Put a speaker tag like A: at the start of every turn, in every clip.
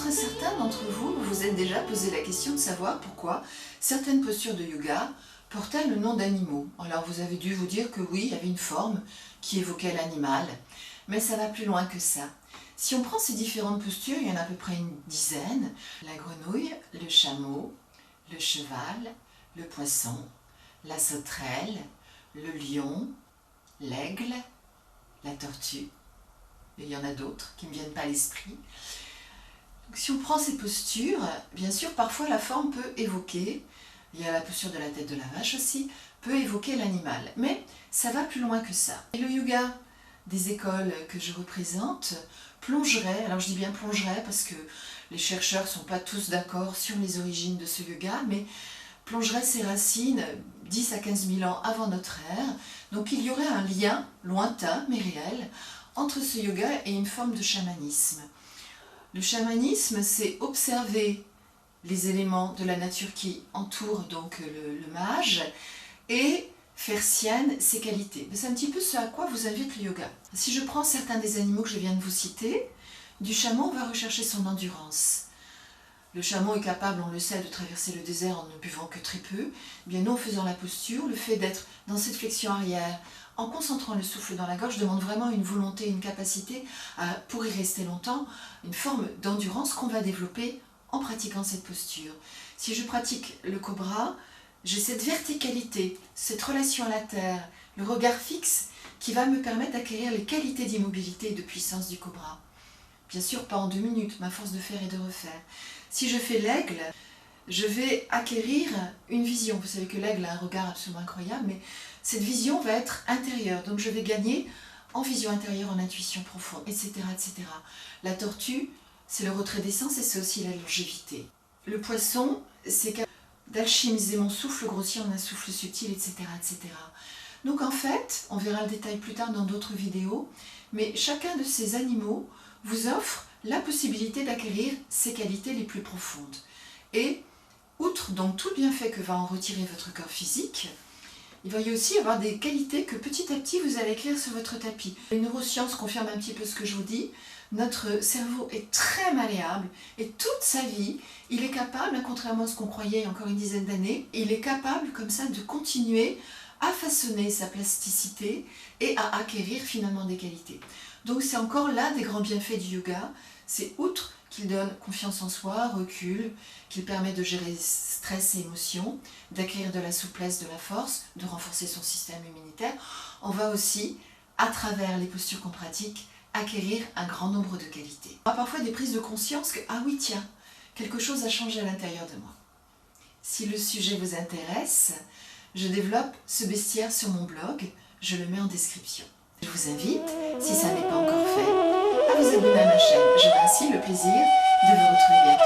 A: Peut-être certains d'entre vous vous êtes déjà posé la question de savoir pourquoi certaines postures de yoga portaient le nom d'animaux. Alors vous avez dû vous dire que oui, il y avait une forme qui évoquait l'animal, mais ça va plus loin que ça. Si on prend ces différentes postures, il y en a à peu près une dizaine: la grenouille, le chameau, le cheval, le poisson, la sauterelle, le lion, l'aigle, la tortue. Et il y en a d'autres qui ne me viennent pas à l'esprit. Donc, si on prend ces postures, bien sûr, parfois la forme peut évoquer, il y a la posture de la tête de la vache aussi, peut évoquer l'animal. Mais ça va plus loin que ça. Et le yoga des écoles que je représente plongerait, alors je dis bien plongerait parce que les chercheurs ne sont pas tous d'accord sur les origines de ce yoga, mais plongerait ses racines 10 à 15 000 ans avant notre ère. Donc il y aurait un lien lointain mais réel entre ce yoga et une forme de chamanisme. Le chamanisme, c'est observer les éléments de la nature qui entourent donc le mage et faire sienne ses qualités. C'est un petit peu ce à quoi vous invite le yoga. Si je prends certains des animaux que je viens de vous citer, du chameau, on va rechercher son endurance. Le chameau est capable, on le sait, de traverser le désert en ne buvant que très peu. Eh bien nous, en faisant la posture, le fait d'être dans cette flexion arrière, en concentrant le souffle dans la gorge, demande vraiment une volonté, une capacité pour y rester longtemps, une forme d'endurance qu'on va développer en pratiquant cette posture. Si je pratique le cobra, j'ai cette verticalité, cette relation à la terre, le regard fixe qui va me permettre d'acquérir les qualités d'immobilité et de puissance du cobra. Bien sûr, pas en 2 minutes, ma force de faire et de refaire. Si je fais l'aigle, je vais acquérir une vision. Vous savez que l'aigle a un regard absolument incroyable, mais cette vision va être intérieure. Donc je vais gagner en vision intérieure, en intuition profonde, etc. etc. La tortue, c'est le retrait des sens et c'est aussi la longévité. Le poisson, c'est d'alchimiser mon souffle grossier en un souffle subtil, etc. etc. Donc en fait, on verra le détail plus tard dans d'autres vidéos, mais chacun de ces animaux vous offre la possibilité d'acquérir ses qualités les plus profondes. Et outre donc tout le bienfait que va en retirer votre corps physique, il va y aussi avoir des qualités que petit à petit vous allez acquérir sur votre tapis. Les neurosciences confirment un petit peu ce que je vous dis. Notre cerveau est très malléable et toute sa vie, il est capable, contrairement à ce qu'on croyait il y a encore une dizaine d'années, il est capable comme ça de continuer à façonner sa plasticité et à acquérir finalement des qualités. Donc c'est encore l'un des grands bienfaits du yoga, c'est outre qu'il donne confiance en soi, recul, qu'il permet de gérer stress et émotions, d'acquérir de la souplesse, de la force, de renforcer son système immunitaire, on va aussi, à travers les postures qu'on pratique, acquérir un grand nombre de qualités. On a parfois des prises de conscience que, ah oui tiens, quelque chose a changé à l'intérieur de moi. Si le sujet vous intéresse, je développe ce bestiaire sur mon blog, je le mets en description. Je vous invite, si ça n'est pas encore fait, à vous abonner à ma chaîne. J'aurai ainsi le plaisir de vous retrouver bientôt.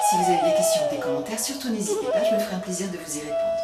A: Si vous avez des questions ou des commentaires, surtout n'hésitez pas, je me ferai un plaisir de vous y répondre.